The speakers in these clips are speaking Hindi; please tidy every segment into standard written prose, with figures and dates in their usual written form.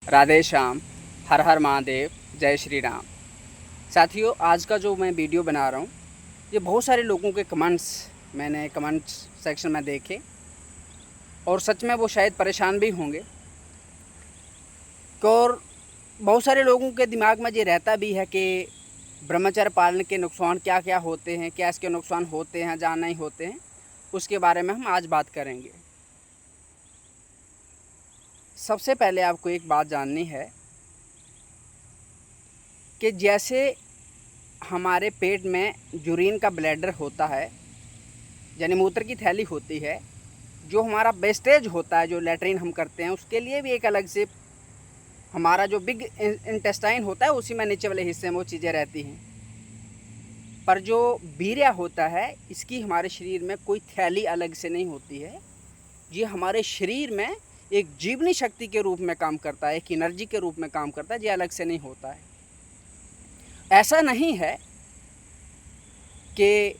राधे श्याम, हर हर महादेव, जय श्री राम। साथियों, आज का जो मैं वीडियो बना रहा हूँ, ये बहुत सारे लोगों के कमेंट्स मैंने कमेंट सेक्शन में देखे और सच में वो शायद परेशान भी होंगे। और बहुत सारे लोगों के दिमाग में ये रहता भी है कि ब्रह्मचर्य पालन के नुकसान क्या क्या होते हैं, क्या इसके नुकसान होते हैं या नहीं होते हैं, उसके बारे में हम आज बात करेंगे। सबसे पहले आपको एक बात जाननी है कि जैसे हमारे पेट में यूरिन का ब्लैडर होता है, यानी मूत्र की थैली होती है, जो हमारा वेस्टेज होता है, जो लैट्रिन हम करते हैं, उसके लिए भी एक अलग से हमारा जो बिग इंटेस्टाइन होता है, उसी में नीचे वाले हिस्से में वो चीज़ें रहती हैं। पर जो वीर्य होता है, इसकी हमारे शरीर में कोई थैली अलग से नहीं होती है। ये हमारे शरीर में एक जीवनी शक्ति के रूप में काम करता है, एक एनर्जी के रूप में काम करता है। ये अलग से नहीं होता है। ऐसा नहीं है कि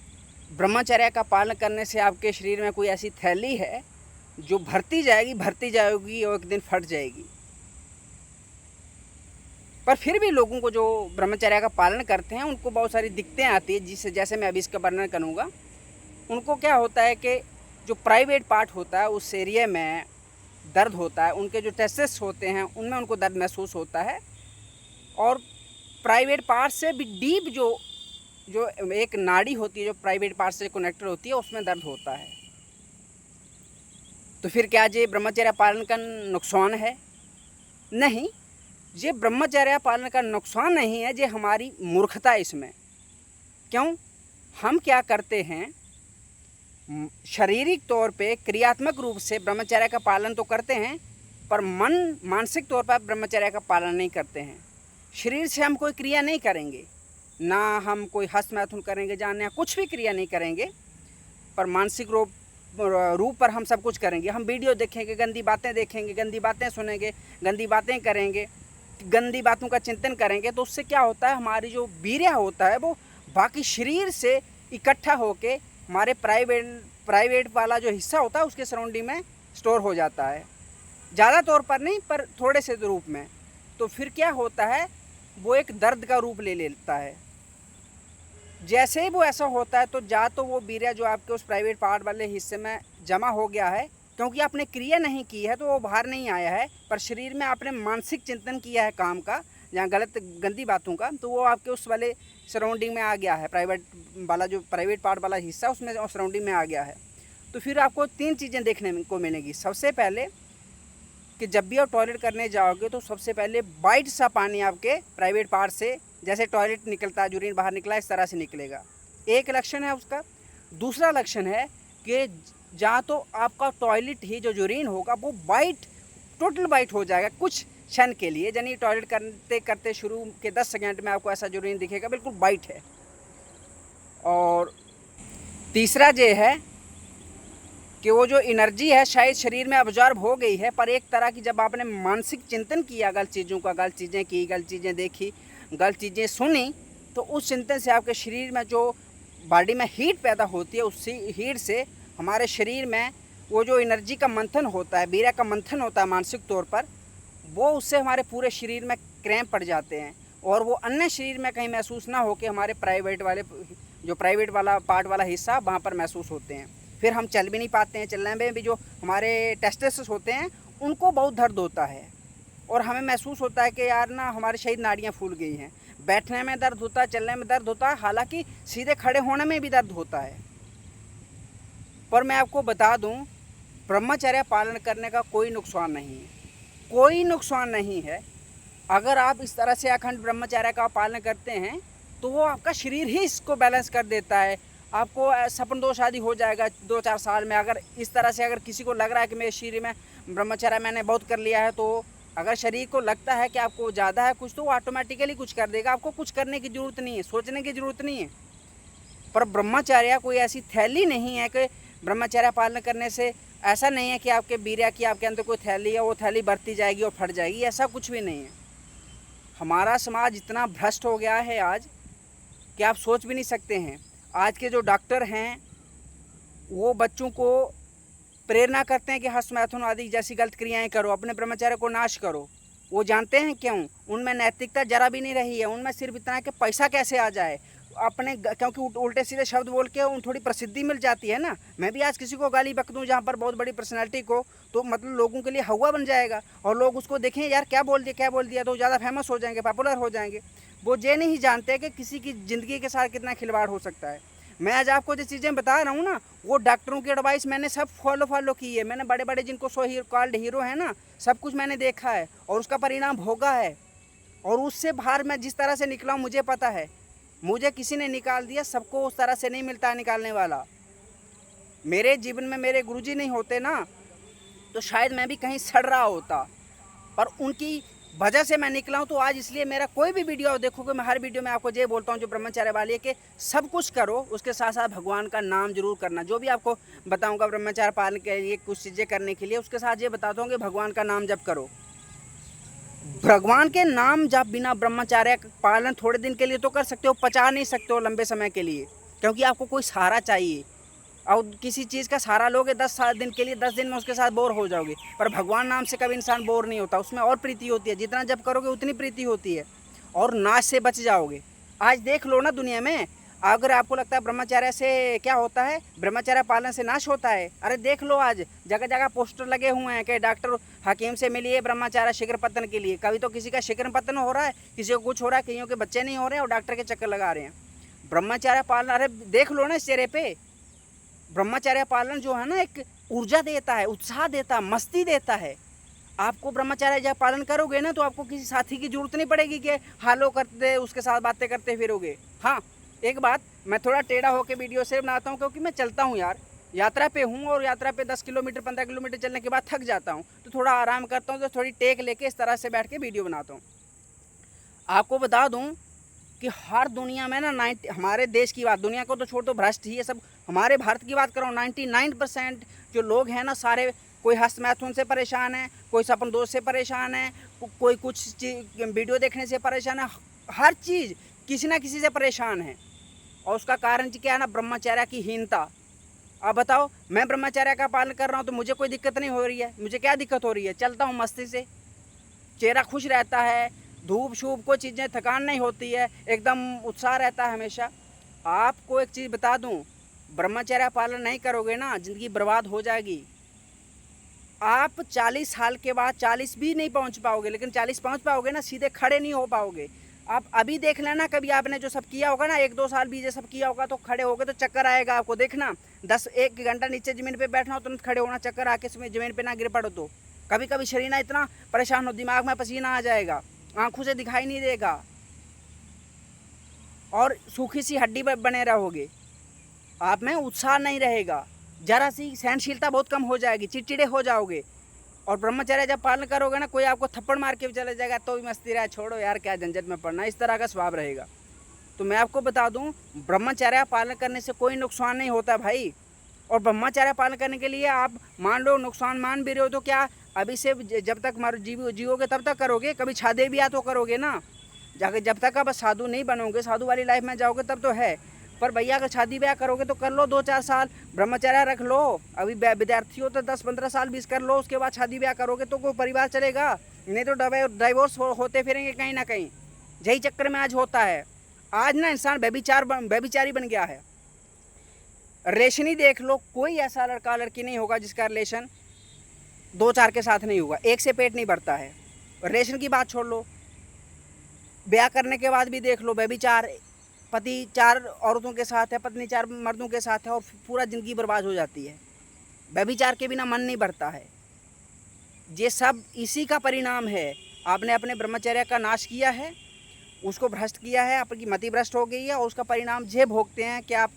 ब्रह्मचर्य का पालन करने से आपके शरीर में कोई ऐसी थैली है जो भरती जाएगी और एक दिन फट जाएगी। पर फिर भी लोगों को जो ब्रह्मचर्य का पालन करते हैं, उनको बहुत सारी दिक्कतें आती है, जिससे जैसे मैं अभी इसका वर्णन करूँगा। उनको क्या होता है कि जो प्राइवेट पार्ट होता है, उस एरिया में दर्द होता है। उनके जो टेस्टिस होते हैं, उनमें उनको दर्द महसूस होता है। और प्राइवेट पार्ट से भी डीप जो एक नाड़ी होती है, जो प्राइवेट पार्ट से कनेक्टेड होती है, उसमें दर्द होता है। तो फिर क्या ये ब्रह्मचर्य पालन का नुकसान है? नहीं, ये ब्रह्मचर्य पालन का नुकसान नहीं है, ये हमारी मूर्खता है इसमें। क्यों? हम क्या करते हैं, शारीरिक तौर पे क्रियात्मक रूप से ब्रह्मचर्य का पालन तो करते हैं, पर मानसिक तौर पर ब्रह्मचर्य का पालन नहीं करते हैं। शरीर से हम कोई क्रिया नहीं करेंगे, ना हम कोई हस्त मैथुन करेंगे, जानने कुछ भी क्रिया नहीं करेंगे, पर मानसिक रूप पर हम सब कुछ करेंगे। हम वीडियो देखेंगे, गंदी बातें देखेंगे, गंदी बातें सुनेंगे, गंदी बातें करेंगे, गंदी बातों का चिंतन करेंगे। तो उससे क्या होता है, हमारी जो वीर्य होता है वो बाकी शरीर से इकट्ठा होके हमारे प्राइवेट वाला जो हिस्सा होता है, उसके सराउंडिंग में स्टोर हो जाता है। ज़्यादा तौर पर नहीं, पर थोड़े से रूप में। तो फिर क्या होता है, वो एक दर्द का रूप ले लेता है। जैसे ही वो ऐसा होता है, तो तो वो वीर्य जो आपके उस प्राइवेट पार्ट वाले हिस्से में जमा हो गया है, क्योंकि आपने क्रिया नहीं की है, तो वो बाहर नहीं आया है। पर शरीर में आपने मानसिक चिंतन किया है काम का, या गलत गंदी बातों का, तो वो आपके उस वाले सराउंडिंग में आ गया है। प्राइवेट पार्ट वाला हिस्सा उसमें सराउंडिंग में आ गया है। तो फिर आपको 3 चीज़ें देखने को मिलेंगी। सबसे पहले कि जब भी आप टॉयलेट करने जाओगे, तो सबसे पहले वाइट सा पानी आपके प्राइवेट पार्ट से, जैसे टॉयलेट निकलता है, यूरिन बाहर निकला, इस तरह से निकलेगा। एक लक्षण है उसका। दूसरा लक्षण है कि जहाँ तो आपका टॉयलेट ही जो यूरिन होगा, वो वाइट, टोटल वाइट हो जाएगा कुछ क्षण के लिए। यानी टॉयलेट करते करते शुरू के 10 सेकंड में आपको ऐसा यूरिन दिखेगा, बिल्कुल वाइट है। और तीसरा ये है कि वो जो एनर्जी है शायद शरीर में अब्जॉर्ब हो गई है, पर एक तरह की जब आपने मानसिक चिंतन किया, गलत चीज़ों का, गलत चीज़ें की, गलत चीज़ें देखी, गलत चीज़ें सुनी, तो उस चिंतन से आपके शरीर में जो बॉडी में हीट पैदा होती है, उसी हीट से हमारे शरीर में वो जो एनर्जी का मंथन होता है, वीर्य का मंथन होता है मानसिक तौर पर, वो उससे हमारे पूरे शरीर में क्रैम्प पड़ जाते हैं। और वो अन्य शरीर में कहीं महसूस ना हो कि हमारे प्राइवेट वाला पार्ट वाला हिस्सा वहाँ पर महसूस होते हैं। फिर हम चल भी नहीं पाते हैं। चलने में भी जो हमारे टेस्टिस होते हैं, उनको बहुत दर्द होता है, और हमें महसूस होता है कि यार ना, हमारे शरीर नाड़ियाँ फूल गई हैं। बैठने में दर्द होता है, चलने में दर्द होता है, हालांकि सीधे खड़े होने में भी दर्द होता है। पर मैं आपको बता दूं, ब्रह्मचर्य पालन करने का कोई नुकसान नहीं है, कोई नुकसान नहीं है। अगर आप इस तरह से अखंड ब्रह्मचर्य का पालन करते हैं, तो वो आपका शरीर ही इसको बैलेंस कर देता है। आपको सपन दोष आदि हो जाएगा 2-4 साल में। अगर इस तरह से अगर किसी को लग रहा है कि मेरे शरीर में ब्रह्मचर्य मैंने बहुत कर लिया है, तो अगर शरीर को लगता है कि आपको ज़्यादा है कुछ, तो वो ऑटोमेटिकली कुछ कर देगा। आपको कुछ करने की ज़रूरत नहीं है, सोचने की ज़रूरत नहीं है। पर ब्रह्मचर्य कोई ऐसी थैली नहीं है कि ब्रह्मचर्य पालन करने से ऐसा नहीं है कि आपके वीर्य की आपके अंदर कोई थैली है, वो थैली बढ़ती जाएगी और फट जाएगी। ऐसा कुछ भी नहीं है। हमारा समाज इतना भ्रष्ट हो गया है आज कि आप सोच भी नहीं सकते हैं। आज के जो डॉक्टर हैं, वो बच्चों को प्रेरणा करते हैं कि हस्त मैथुन आदि जैसी गलत क्रियाएं करो, अपने ब्रह्मचर्य को नाश करो। वो जानते हैं क्यों? उनमें नैतिकता जरा भी नहीं रही है। उनमें सिर्फ इतना है कि पैसा कैसे आ जाए, अपने क्योंकि उल्टे सीधे शब्द बोल के उन थोड़ी प्रसिद्धि मिल जाती है ना। मैं भी आज किसी को गाली बक दूँ जहाँ पर बहुत बड़ी पर्सनैलिटी को, तो मतलब लोगों के लिए हवा बन जाएगा और लोग उसको देखें यार क्या बोल दिया, तो ज़्यादा फेमस हो जाएंगे, पॉपुलर हो जाएंगे। वो ये नहीं जानते कि किसी की ज़िंदगी के साथ कितना खिलवाड़ हो सकता है। मैं आज आपको जो चीज़ें बता रहा हूँ ना, वो डॉक्टरों की एडवाइस मैंने सब फॉलो की है। मैंने बड़े बड़े जिनको सो कॉल्ड हीरो है ना, सब कुछ मैंने देखा है और उसका परिणाम भोगा है। और उससे बाहर मैं जिस तरह से निकला हूँ मुझे पता है। मुझे किसी ने निकाल दिया, सबको उस तरह से नहीं मिलता है निकालने वाला। मेरे जीवन में मेरे गुरुजी नहीं होते ना, तो शायद मैं भी कहीं सड़ रहा होता, पर उनकी वजह से मैं निकला हूँ। तो आज इसलिए मेरा कोई भी वीडियो देखोगे, मैं हर वीडियो में आपको ये बोलता हूँ जो ब्रह्मचर्य वाली है कि सब कुछ करो, उसके साथ साथ भगवान का नाम जरूर करना। जो भी आपको बताऊँगा ब्रह्मचर्य पालन के लिए कुछ चीज़ें करने के लिए, उसके साथ ये बताता हूँ कि भगवान का नाम जप करो। भगवान के नाम जप बिना ब्रह्मचर्य पालन थोड़े दिन के लिए तो कर सकते हो, पचा नहीं सकते हो लंबे समय के लिए, क्योंकि आपको कोई सहारा चाहिए। और किसी चीज़ का सहारा लोगे 10 दिन के लिए, 10 दिन में उसके साथ बोर हो जाओगे। पर भगवान नाम से कभी इंसान बोर नहीं होता, उसमें और प्रीति होती है। जितना जप करोगे उतनी प्रीति होती है और नाश से बच जाओगे। आज देख लो ना दुनिया में, अगर आपको लगता है ब्रह्मचर्य से क्या होता है, ब्रह्मचर्य पालन से नाश होता है, अरे देख लो आज जगह जगह पोस्टर लगे हुए हैं कि डॉक्टर हकीम से मिलिए ब्रह्मचर्य शीघ्र पतन के लिए। कभी तो किसी का शीघ्र पतन हो रहा है, किसी को कुछ हो रहा है, कईयों के बच्चे नहीं हो रहे हैं और डॉक्टर के चक्कर लगा रहे हैं। ब्रह्मचर्य पालन, अरे देख लो ना इस चेहरे पे, ब्रह्मचर्य पालन जो है ना एक ऊर्जा देता है, उत्साह देता है, मस्ती देता है। आपको ब्रह्मचर्य जब पालन करोगे ना, तो आपको किसी साथी की जरूरत नहीं पड़ेगी कि हालो करते उसके साथ बातें करते फिरोगे। हाँ, एक बात मैं थोड़ा टेढ़ा होकर वीडियो से बनाता हूँ, क्योंकि मैं चलता हूँ यार, यात्रा पे हूँ और यात्रा पे 10 किलोमीटर 15 किलोमीटर चलने के बाद थक जाता हूँ, तो थोड़ा आराम करता हूँ, तो थोड़ी टेक लेके इस तरह से बैठ के वीडियो बनाता हूँ। आपको बता दूँ कि हर दुनिया में ना हमारे देश की बात, दुनिया को तो छोड़ दो, भ्रष्ट ही है सब। हमारे भारत की बात करो, 99% जो लोग हैं ना सारे, कोई हस्त मैथुन से परेशान है, कोई सपन दोष से परेशान है, कोई कुछ वीडियो देखने से परेशान है, हर चीज़ किसी ना किसी से परेशान है। और उसका कारण क्या है ना, ब्रह्मचर्य की हीनता। अब बताओ, मैं ब्रह्मचर्य का पालन कर रहा हूँ तो मुझे कोई दिक्कत नहीं हो रही है। मुझे क्या दिक्कत हो रही है? चलता हूँ मस्ती से, चेहरा खुश रहता है, धूप शूप को चीज़ें थकान नहीं होती है, एकदम उत्साह रहता है हमेशा। आपको एक चीज़ बता दूं, ब्रह्मचर्य पालन नहीं करोगे ना, ज़िंदगी बर्बाद हो जाएगी। आप 40 साल के बाद, 40 भी नहीं पहुंच पाओगे, लेकिन 40 पहुंच पाओगे ना, सीधे खड़े नहीं हो पाओगे। आप अभी देख लेना, कभी आपने जो सब किया होगा ना, 1-2 साल भी ये सब किया होगा, तो खड़े होगे तो चक्कर आएगा आपको। देखना 1 घंटा नीचे ज़मीन पे बैठना हो, तुरंत खड़े होना, चक्कर आके ज़मीन पे ना गिर पड़ो। तो कभी कभी शरीर ना इतना परेशान हो, दिमाग में पसीना आ जाएगा, आंखों से दिखाई नहीं देगा और सूखी सी हड्डी बने रहोगे। आप में उत्साह नहीं रहेगा, जरा सी सहनशीलता बहुत कम हो जाएगी, चिड़चिड़े हो जाओगे। और ब्रह्मचर्य जब पालन करोगे ना, कोई आपको थप्पड़ मार के भी चले जाएगा तो भी मस्ती रहा, छोड़ो यार क्या झंझट में पड़ना, इस तरह का स्वभाव रहेगा। तो मैं आपको बता दूं, ब्रह्मचर्य पालन करने से कोई नुकसान नहीं होता भाई। और ब्रह्मचर्य पालन करने के लिए आप मान लो नुकसान मान भी रहे हो, तो क्या अभी से जब तक जियोगे तब तक करोगे? कभी छादे भी आ तो करोगे ना, जाके जब तक आप साधु नहीं बनोगे, साधु वाली लाइफ में जाओगे तब तो है। पर भैया अगर शादी ब्याह करोगे तो कर लो 2-4 साल, ब्रह्मचर्य रख लो। अभी विद्यार्थी हो तो 10-15 साल 20 कर लो, उसके बाद शादी ब्याह करोगे तो कोई परिवार चलेगा, नहीं तो डाइवोर्स होते फिरेंगे कहीं ना कहीं। यही चक्कर में आज होता है। आज ना इंसान व्यभिचारी बन गया है। रिलेशन ही देख लो, कोई ऐसा लड़का लड़की नहीं होगा जिसका रिलेशन 2-4 के साथ नहीं होगा, एक से पेट नहीं भरता है। रिलेशन की बात छोड़ लो, ब्याह करने के बाद भी देख लो, व्यभिचार, पति 4 औरतों के साथ है, पत्नी 4 मर्दों के साथ है और पूरा ज़िंदगी बर्बाद हो जाती है। व्यभिचार के बिना मन नहीं भरता है। ये सब इसी का परिणाम है। आपने अपने ब्रह्मचर्य का नाश किया है, उसको भ्रष्ट किया है, आपकी मति भ्रष्ट हो गई है और उसका परिणाम ये भोगते हैं कि आप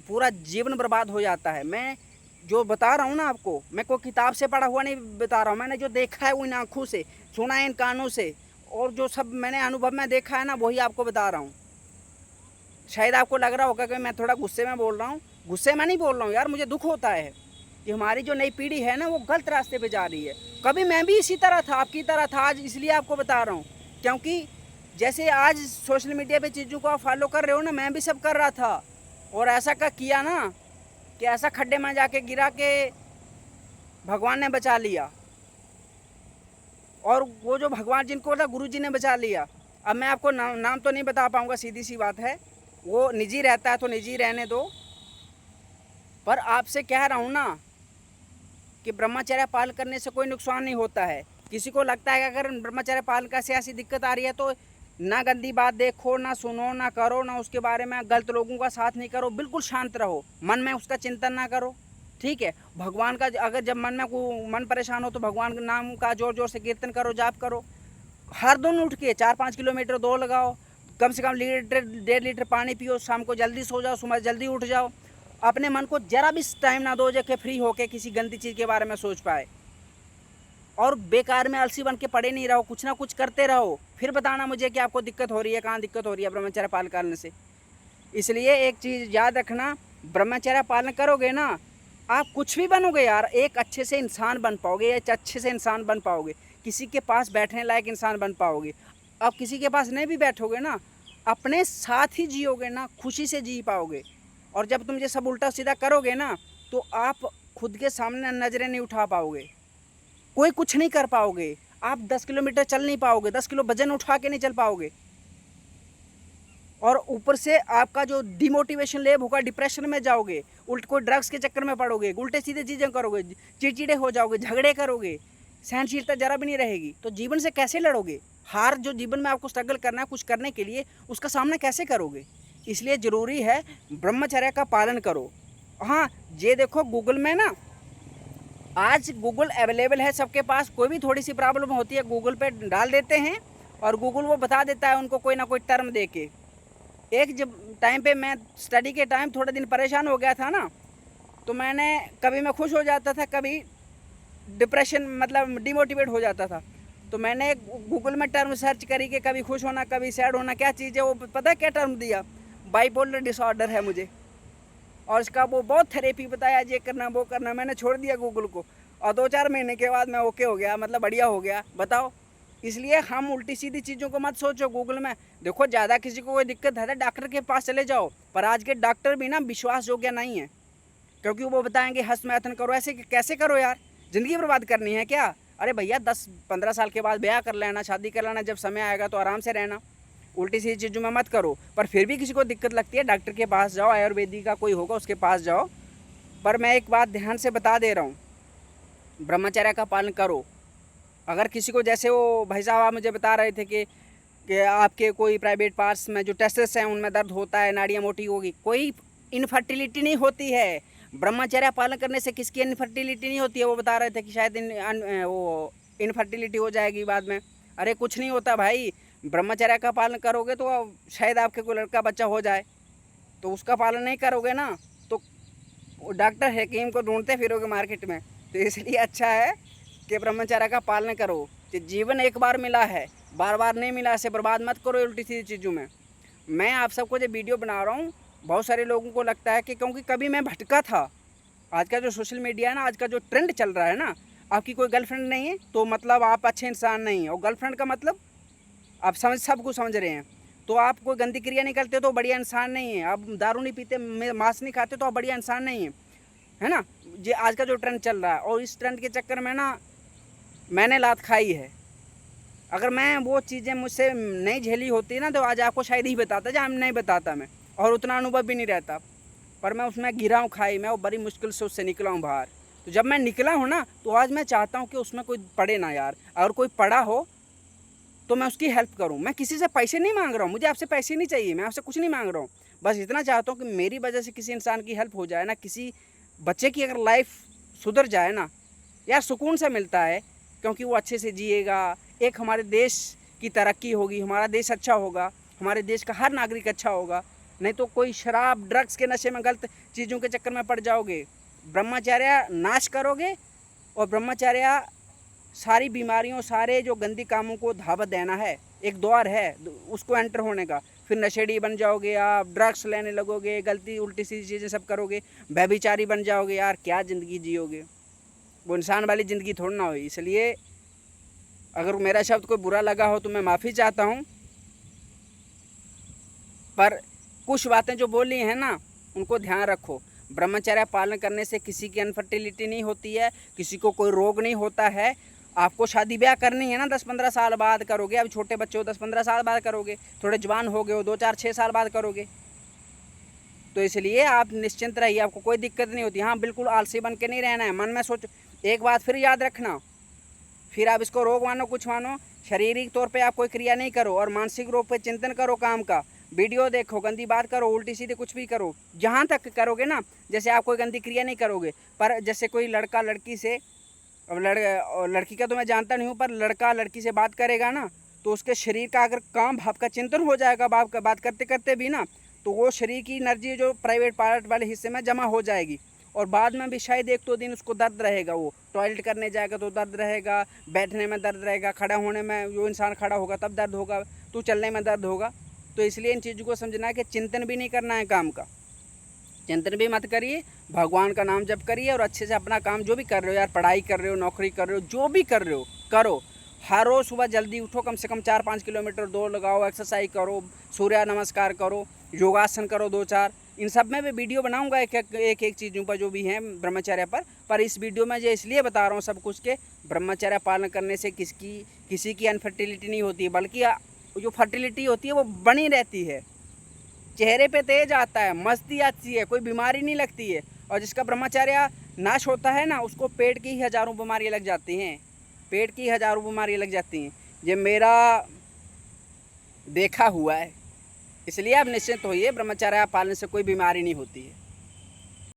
पूरा जीवन बर्बाद हो जाता है। मैं जो बता रहा हूँ ना आपको, मैं कोई किताब से पढ़ा हुआ नहीं बता रहा हूँ, मैंने जो देखा है वो इन आँखों से, सुना है इन कानों से, और जो सब मैंने अनुभव में देखा है ना वही आपको बता रहा हूँ। शायद आपको लग रहा होगा कि मैं थोड़ा गुस्से में बोल रहा हूँ, गुस्से में नहीं बोल रहा हूँ यार, मुझे दुख होता है कि हमारी जो नई पीढ़ी है ना वो गलत रास्ते पे जा रही है। कभी मैं भी इसी तरह था, आपकी तरह था, आज इसलिए आपको बता रहा हूँ क्योंकि जैसे आज सोशल मीडिया पे चीज़ों को आप फॉलो कर रहे हो ना, मैं भी सब कर रहा था और ऐसा का किया ना कि ऐसा खड्डे में जाके गिरा के भगवान ने बचा लिया। और वो जो भगवान जिनको था गुरु जी ने बचा लिया। अब मैं आपको नाम तो नहीं बता पाऊँगा, सीधी सी बात है, वो निजी रहता है तो निजी रहने दो। पर आपसे कह रहा हूँ ना कि ब्रह्मचर्य पालन करने से कोई नुकसान नहीं होता है। किसी को लगता है कि अगर ब्रह्मचर्य पालन का से ऐसी दिक्कत आ रही है तो ना गंदी बात देखो, ना सुनो, ना करो, ना उसके बारे में गलत लोगों का साथ नहीं करो, बिल्कुल शांत रहो, मन में उसका चिंतन ना करो, ठीक है। भगवान का अगर जब मन परेशान हो तो भगवान के नाम का जोर जोर से कीर्तन करो, जाप करो। हर दिन उठ के 4-5 किलोमीटर दौड़ लगाओ, कम से कम 1.5 लीटर पानी पियो, शाम को जल्दी सो जाओ, सुबह जल्दी उठ जाओ। अपने मन को जरा भी टाइम ना दो जो कि फ्री होके किसी गंदी चीज़ के बारे में सोच पाए। और बेकार में आलसी बन के पड़े नहीं रहो, कुछ ना कुछ करते रहो, फिर बताना मुझे कि आपको दिक्कत हो रही है, कहाँ दिक्कत हो रही है ब्रह्मचर्य पालन करने से। इसलिए एक चीज़ याद रखना, ब्रह्मचर्य पालन करोगे ना, आप कुछ भी बनोगे यार, एक अच्छे से इंसान बन पाओगे, एक अच्छे से इंसान बन पाओगे, किसी के पास बैठने लायक इंसान बन पाओगे। अब किसी के पास नहीं भी बैठोगे ना, अपने साथ ही जियोगे ना, खुशी से जी पाओगे। और जब तुम ये सब उल्टा सीधा करोगे ना, तो आप खुद के सामने नज़रें नहीं उठा पाओगे, कोई कुछ नहीं कर पाओगे। आप 10 किलोमीटर चल नहीं पाओगे, 10 किलो वजन उठा के नहीं चल पाओगे। और ऊपर से आपका जो डिमोटिवेशन लेवल होगा, डिप्रेशन में जाओगे, कोई ड्रग्स के चक्कर में पड़ोगे, उल्टे सीधे चीज़ें करोगे, चिड़चिड़े हो जाओगे, झगड़े करोगे, सहनशीलता जरा भी नहीं रहेगी, तो जीवन से कैसे लड़ोगे? हार जो जीवन में आपको स्ट्रगल करना है कुछ करने के लिए, उसका सामना कैसे करोगे? इसलिए ज़रूरी है ब्रह्मचर्य का पालन करो। हाँ, ये देखो गूगल में ना, आज गूगल अवेलेबल है सबके पास, कोई भी थोड़ी सी प्रॉब्लम होती है गूगल पे डाल देते हैं और गूगल वो बता देता है उनको कोई ना कोई टर्म दे के। एक जब टाइम पे मैं स्टडी के टाइम थोड़ा दिन परेशान हो गया था ना, तो मैंने कभी मैं खुश हो जाता था, कभी डिप्रेशन मतलब डिमोटिवेट हो जाता था। तो मैंने गूगल में टर्म सर्च करी कि कभी खुश होना, कभी सैड होना क्या चीज़ है, वो पता है क्या टर्म दिया? बाइपोलर डिसऑर्डर है मुझे। और इसका वो बहुत थेरेपी बताया, ये करना वो करना। मैंने छोड़ दिया गूगल को और 2-4 महीने के बाद मैं ओके हो गया, मतलब बढ़िया हो गया। बताओ, इसलिए हम उल्टी सीधी चीज़ों को मत सोचो गूगल में। देखो ज़्यादा किसी को कोई दिक्कत है तो डॉक्टर के पास चले जाओ, पर आज के डॉक्टर भी ना विश्वास योग्य नहीं है, क्योंकि वो बताएंगे हंस मैथन करो। ऐसे कैसे करो यार, ज़िंदगी बर्बाद करनी है क्या? अरे भैया 10-15 साल के बाद ब्याह कर लेना, शादी कर लेना, जब समय आएगा तो आराम से रहना, उल्टी सी चीज़ों में मत करो। पर फिर भी किसी को दिक्कत लगती है, डॉक्टर के पास जाओ, आयुर्वेदिक का कोई होगा उसके पास जाओ। पर मैं एक बात ध्यान से बता दे रहा हूँ, ब्रह्मचर्य का पालन करो। अगर किसी को, जैसे वो भाई साहब आप मुझे बता रहे थे कि आपके कोई प्राइवेट पार्ट्स में जो टेस्टिस हैं उनमें दर्द होता है, नाड़ियाँ मोटी होगी, कोई इनफर्टिलिटी नहीं होती है। ब्रह्मचर्य पालन करने से किसकी इनफर्टिलिटी नहीं होती है? वो बता रहे थे कि शायद वो इनफर्टिलिटी हो जाएगी बाद में। अरे कुछ नहीं होता भाई, ब्रह्मचर्य का पालन करोगे तो शायद आपके कोई लड़का बच्चा हो जाए, तो उसका पालन नहीं करोगे ना तो डॉक्टर हकीम को ढूंढते फिरोगे मार्केट में। तो इसलिए अच्छा है कि ब्रह्मचर्य का पालन करो, कि जीवन एक बार मिला है, बार बार नहीं मिला, इसे बर्बाद मत करो उल्टी सीधी चीज़ों में। मैं आप सबको जो वीडियो बना रहा हूँ, बहुत सारे लोगों को लगता है कि क्योंकि कभी मैं भटका था, आज का जो सोशल मीडिया है ना, आज का जो ट्रेंड चल रहा है ना, आपकी कोई गर्लफ्रेंड नहीं है तो मतलब आप अच्छे इंसान नहीं हैं, और गर्लफ्रेंड का मतलब आप सब कुछ समझ रहे हैं। तो आप कोई गंदी क्रिया नहीं करते तो बढ़िया इंसान नहीं है, आप दारू नहीं पीते, मांस नहीं खाते तो आप बढ़िया इंसान नहीं है ना। ये आज का जो ट्रेंड चल रहा है, और इस ट्रेंड के चक्कर में ना मैंने लात खाई है। अगर मैं वो चीज़ें मुझसे नहीं झेली होती ना तो आज आपको शायद ही बताता, जहाँ नहीं बताता मैं, और उतना अनुभव भी नहीं रहता। पर मैं उसमें गिरा हूँ खाई में, और बड़ी मुश्किल से उससे निकला हूँ बाहर। तो जब मैं निकला हूँ ना, तो आज मैं चाहता हूँ कि उसमें कोई पड़े ना यार, अगर कोई पड़ा हो तो मैं उसकी हेल्प करूँ। मैं किसी से पैसे नहीं मांग रहा हूँ, मुझे आपसे पैसे नहीं चाहिए, मैं आपसे कुछ नहीं मांग रहा हूँ, बस इतना चाहता हूँ कि मेरी वजह से किसी इंसान की हेल्प हो जाए ना, किसी बच्चे की अगर लाइफ सुधर जाए ना यार, सुकून से मिलता है, क्योंकि वो अच्छे से जिएगा, एक हमारे देश की तरक्की होगी, हमारा देश अच्छा होगा, हमारे देश का हर नागरिक अच्छा होगा। नहीं तो कोई शराब ड्रग्स के नशे में गलत चीज़ों के चक्कर में पड़ जाओगे, ब्रह्मचर्य नाश करोगे, और ब्रह्मचर्य सारी बीमारियों, सारे जो गंदी कामों को धावत देना है, एक द्वार है उसको एंटर होने का। फिर नशेड़ी बन जाओगे आप, ड्रग्स लेने लगोगे, गलती उल्टी सीधी चीज़ें सब करोगे, व्यभिचारी बन जाओगे यार, क्या ज़िंदगी जियोगे? वो इंसान वाली ज़िंदगी थोड़ी ना हुई। इसलिए अगर मेरा शब्द कोई बुरा लगा हो तो मैं माफ़ी चाहता हूँ, पर कुछ बातें जो बोली हैं ना उनको ध्यान रखो। ब्रह्मचर्य पालन करने से किसी की अनफर्टिलिटी नहीं होती है, किसी को कोई रोग नहीं होता है, आपको शादी ब्याह करनी है ना 10-15 साल बाद करोगे, अब छोटे बच्चे हो 10-15 साल बाद करोगे, थोड़े जवान हो गए हो 2-4-6 साल बाद करोगे। तो इसलिए आप निश्चिंत रहिए, आपको कोई दिक्कत नहीं होती। हाँ बिल्कुल आलसी बन के नहीं रहना है, मन में सोचो। एक बात फिर याद रखना, फिर आप इसको रोग मानो कुछ मानो, शारीरिक तौर पे आप कोई क्रिया नहीं करो और मानसिक रूप पे चिंतन करो काम का, वीडियो देखो, गंदी बात करो, उल्टी सीधी कुछ भी करो, जहाँ तक करोगे ना। जैसे आप कोई गंदी क्रिया नहीं करोगे, पर जैसे कोई लड़का लड़की से, अब लड़की का तो मैं जानता नहीं हूँ, पर लड़का लड़की से बात करेगा ना, तो उसके शरीर का अगर काम भाव का चिंतन हो जाएगा बात करते करते भी ना, तो वो शरीर की एनर्जी जो प्राइवेट पार्ट वाले हिस्से में जमा हो जाएगी और बाद में भी शायद 1-2 दिन उसको दर्द रहेगा। वो टॉयलेट करने जाएगा तो दर्द रहेगा, बैठने में दर्द रहेगा, खड़ा होने में, जो इंसान खड़ा होगा तब दर्द होगा, तो चलने में दर्द होगा। तो इसलिए इन चीज़ों को समझना है कि चिंतन भी नहीं करना है काम का, चिंतन भी मत करिए, भगवान का नाम जप करिए और अच्छे से अपना काम जो भी कर रहे हो यार, पढ़ाई कर रहे हो, नौकरी कर रहे हो, जो भी कर रहे हो करो। हर रोज़ सुबह जल्दी उठो, कम से कम 4-5 किलोमीटर दौड़ लगाओ, एक्सरसाइज करो, सूर्य नमस्कार करो, योगासन करो 2-4। इन सब में भी वीडियो बनाऊंगा एक चीज़ों पर जो भी हैं ब्रह्मचर्य पर इस वीडियो में जो इसलिए बता रहा हूँ सब कुछ के ब्रह्मचर्य पालन करने से किसी की अनफर्टिलिटी नहीं होती, बल्कि जो फर्टिलिटी होती है वो बनी रहती है, चेहरे पे तेज आता है, मस्ती आती है, कोई बीमारी नहीं लगती है। और जिसका ब्रह्मचर्य नाश होता है ना, उसको पेट की हज़ारों बीमारियाँ लग जाती हैं, पेट की हज़ारों बीमारियाँ लग जाती हैं। ये मेरा देखा हुआ है, इसलिए आप निश्चिंत होइए, ब्रह्मचर्य पालने से कोई बीमारी नहीं होती है।